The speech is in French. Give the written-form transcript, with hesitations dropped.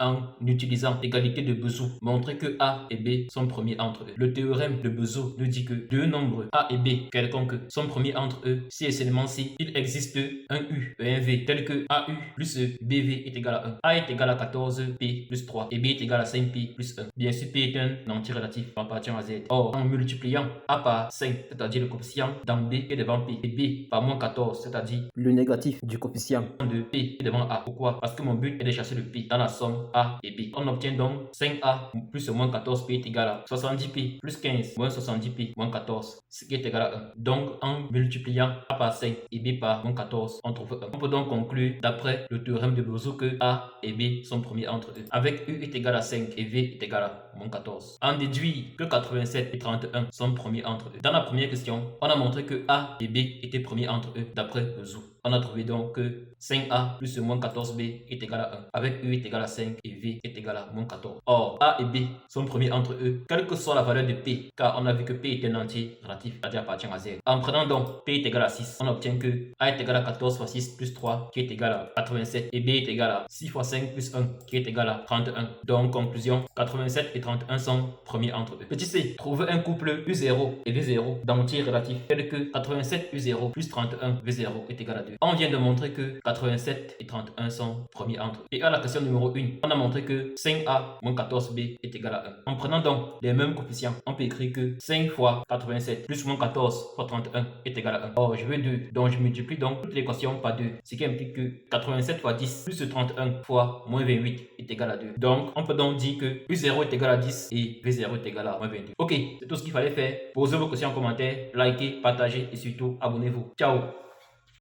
en utilisant l'égalité de Bézout, montrer que A et B sont premiers entre eux. Le théorème de Bézout nous dit que deux nombres A et B quelconques sont premiers entre eux si et seulement si il existe un U et un V tel que AU plus BV est égal à 1. A est égal à 14P plus 3 et B est égal à 5P plus 1. Bien sûr, P est un anti-relatif appartient à Z. Or, en multipliant A par 5, c'est-à-dire le coefficient dans B est devant P, et B par moins 14, c'est-à-dire le négatif du coefficient de P est devant A. Pourquoi? Parce que mon but est de chercher le P dans la somme A et B. On obtient donc 5A plus moins 14P est égal à 70P plus 15 moins 70P moins 14, ce qui est égal à 1. Donc, en multipliant A par 5 et B par moins 14, on trouve 1. On peut donc conclure, d'après le théorème de Bézout, que A et B sont premiers entre eux. Avec U est égal à 5 et V est égal à moins 14. On déduit que 87 et 31 sont premiers entre eux. Dans la première question, on a montré que A et B étaient premiers entre eux d'après Bézout. On a trouvé donc que 5A plus moins 14B est égal à 1. Avec U est égal à 5 et V est égal à moins 14. Or, A et B sont premiers entre eux, quelle que soit la valeur de P, car on a vu que P est un entier relatif, c'est-à-dire appartient à Z. En prenant donc P est égal à 6, on obtient que A est égal à 14 fois 6 plus 3, qui est égal à 87, et B est égal à 6 fois 5 plus 1, qui est égal à 31. Donc, conclusion, 87 et 31 sont premiers entre eux. Petit c, trouver un couple U0 et V0 d'entiers relatifs, tel que 87 U0 plus 31 V0 est égal à 2. On vient de montrer que 87 et 31 sont premiers entre eux. Et à la question numéro 1, on a montré que 5A moins 14B est égal à 1. En prenant donc les mêmes coefficients, on peut écrire que 5 fois 87 plus moins 14 fois 31 est égal à 1. Or, je veux 2, donc je multiplie donc toutes les équations par 2, ce qui implique que 87 fois 10 plus 31 fois moins 28 est égal à 2. Donc, on peut donc dire que U0 est égal à 10 et V0 est égal à moins 22. Ok, c'est tout ce qu'il fallait faire. Posez vos questions en commentaire, likez, partagez et surtout abonnez-vous. Ciao!